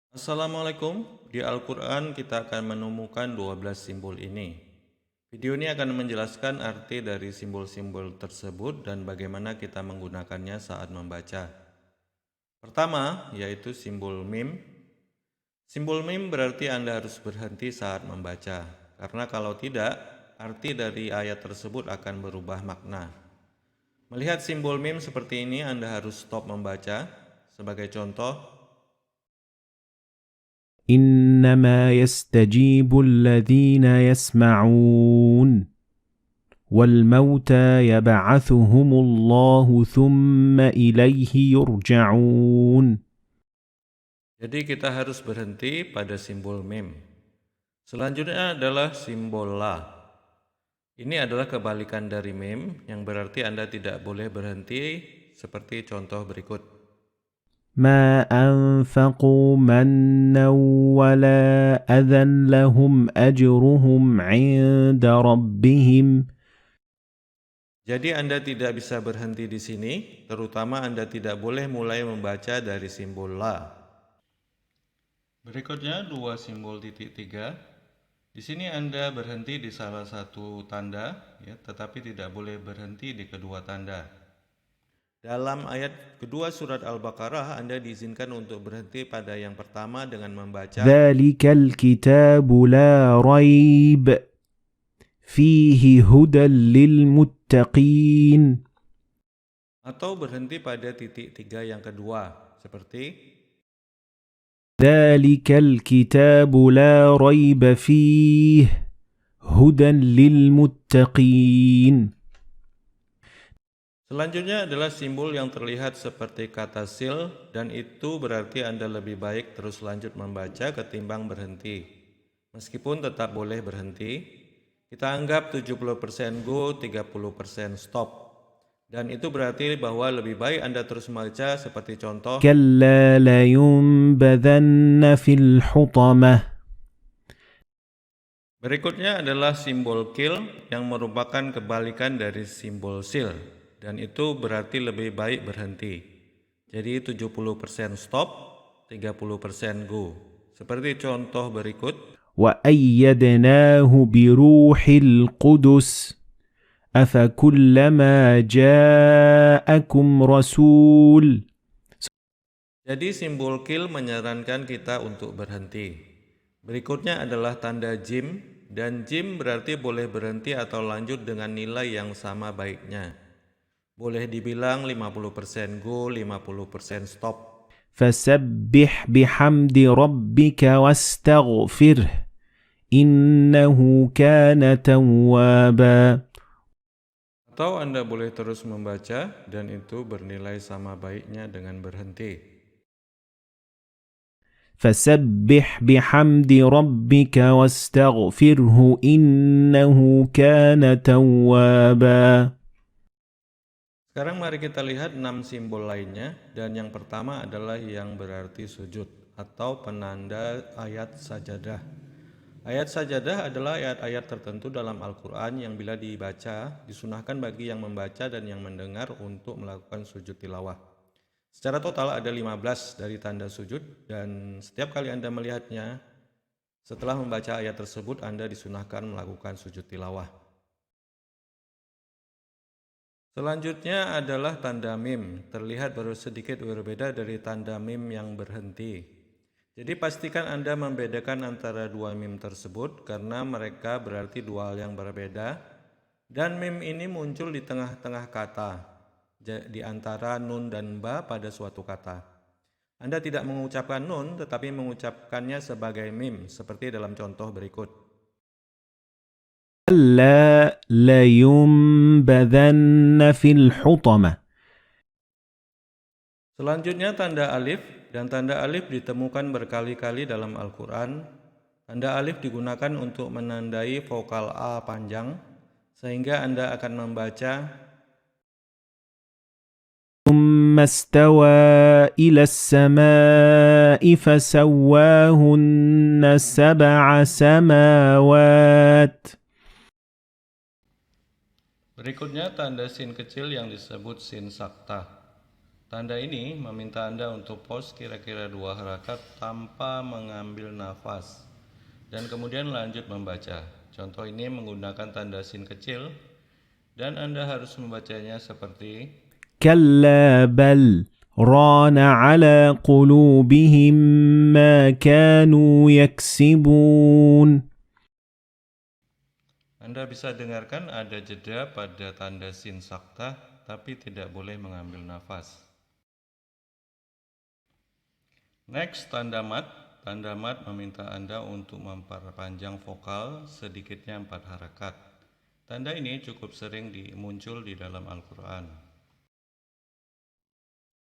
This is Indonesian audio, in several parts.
Assalamualaikum. Di Al-Quran kita akan menemukan 12 simbol ini. Video ini akan menjelaskan arti dari simbol-simbol tersebut dan bagaimana kita menggunakannya saat membaca. Pertama, yaitu simbol mim. Simbol mim berarti Anda harus berhenti saat membaca, karena kalau tidak, arti dari ayat tersebut akan berubah makna. Melihat simbol mim seperti ini, Anda harus stop membaca. Sebagai contoh, إنما يستجيب الذين يسمعون والموتى يبعثهم الله ثم إليه يرجعون. jadi kita harus berhenti pada simbol mim. Selanjutnya adalah simbol la. Ini adalah kebalikan dari mim, yang berarti Anda tidak boleh berhenti, seperti contoh berikut. ما أنفقوا منا ولا أذى لهم أجرهم عند ربهم. Jadi Anda tidak bisa berhenti di sini, terutama Anda tidak boleh mulai membaca dari simbol la. Berikutnya dua simbol titik tiga. Di sini Anda berhenti di salah satu tanda, tetapi tidak boleh berhenti di kedua tanda. Dalam ayat kedua surat Al-Baqarah, Anda diizinkan untuk berhenti pada yang pertama dengan membaca ذلك الكتاب لا ريب فيه هدى للمتقين. atau berhenti pada titik tiga yang kedua, seperti ذلك الكتاب لا ريب فيه هدى للمتقين. selanjutnya adalah simbol yang terlihat seperti kata sil, dan itu berarti Anda lebih baik terus lanjut membaca ketimbang berhenti. Meskipun tetap boleh berhenti, kita anggap 70% go, 30% stop. Dan itu berarti bahwa lebih baik Anda terus membaca seperti contoh كلا لينبذن في الحطمة. Berikutnya adalah simbol kill yang merupakan kebalikan dari simbol sil, dan itu berarti lebih baik berhenti. Jadi 70% stop, 30% go. Seperti contoh berikut. وأيدناه بروح القدس أفكلما جاءكم رسول. Jadi simbol kill menyarankan kita untuk berhenti. Berikutnya adalah tanda jim, dan jim berarti boleh berhenti atau lanjut dengan nilai yang sama baiknya. Boleh dibilang 50% go, 50% stop. فسبح بحمد ربك واستغفره إنه كان توابا. Atau Anda boleh terus membaca dan itu bernilai sama baiknya dengan berhenti. فسبح بحمد ربك واستغفره إنه كان توابا. Sekarang mari kita lihat 6 simbol lainnya, dan yang pertama adalah yang berarti sujud atau penanda ayat sajadah. Ayat sajadah adalah ayat-ayat tertentu dalam Al-Quran yang bila dibaca, disunahkan bagi yang membaca dan yang mendengar untuk melakukan sujud tilawah. Secara total ada 15 dari tanda sujud, dan setiap kali Anda melihatnya, setelah membaca ayat tersebut, Anda disunahkan melakukan sujud tilawah. Selanjutnya adalah tanda mim, terlihat baru sedikit berbeda dari tanda mim yang berhenti. Jadi pastikan Anda membedakan antara dua mim tersebut karena mereka berarti dua hal yang berbeda, dan mim ini muncul di tengah-tengah kata, di antara nun dan ba pada suatu kata. Anda tidak mengucapkan nun tetapi mengucapkannya sebagai mim, seperti dalam contoh berikut. كلا لينبذن في الحطمة. Selanjutnya tanda alif, dan tanda alif ditemukan berkali-kali dalam Al-Quran. Tanda alif digunakan untuk menandai vokal A panjang, sehingga Anda akan membaca ثم استوى إلى السماء فسواهن سبع سماوات. berikutnya tanda sin kecil yang disebut sin sakta. Tanda ini meminta Anda untuk pause kira-kira 2 harakat tanpa mengambil nafas dan kemudian lanjut membaca. Contoh ini menggunakan tanda sin kecil dan Anda harus membacanya seperti كلا بل ران على قلوبهم ما كانوا يكسبون. Anda bisa dengarkan ada jeda pada tanda sin saktah tapi tidak boleh mengambil nafas. Next, tanda mat. Tanda mat meminta Anda untuk memperpanjang vokal sedikitnya 4 harakat. Tanda ini cukup sering muncul di dalam Al-Quran.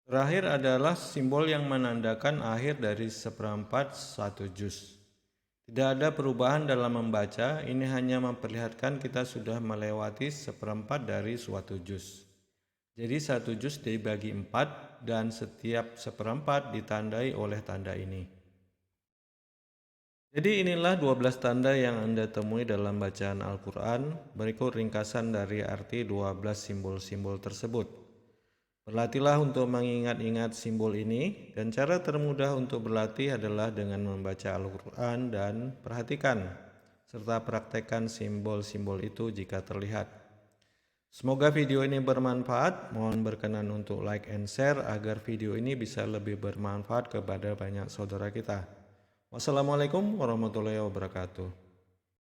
Terakhir adalah simbol yang menandakan akhir dari seperempat satu juz. Tidak ada perubahan dalam membaca, ini hanya memperlihatkan kita sudah melewati seperempat dari suatu juz. Jadi satu juz dibagi 4 dan setiap seperempat ditandai oleh tanda ini. Jadi inilah 12 tanda yang Anda temui dalam bacaan Al-Quran. Berikut ringkasan dari arti 12 simbol-simbol tersebut. Berlatihlah untuk mengingat-ingat simbol ini, dan cara termudah untuk berlatih adalah dengan membaca Al-Quran dan perhatikan, serta praktekkan simbol-simbol itu jika terlihat. Semoga video ini bermanfaat. Mohon berkenan untuk like and share agar video ini bisa lebih bermanfaat kepada banyak saudara kita. Wassalamualaikum warahmatullahi wabarakatuh.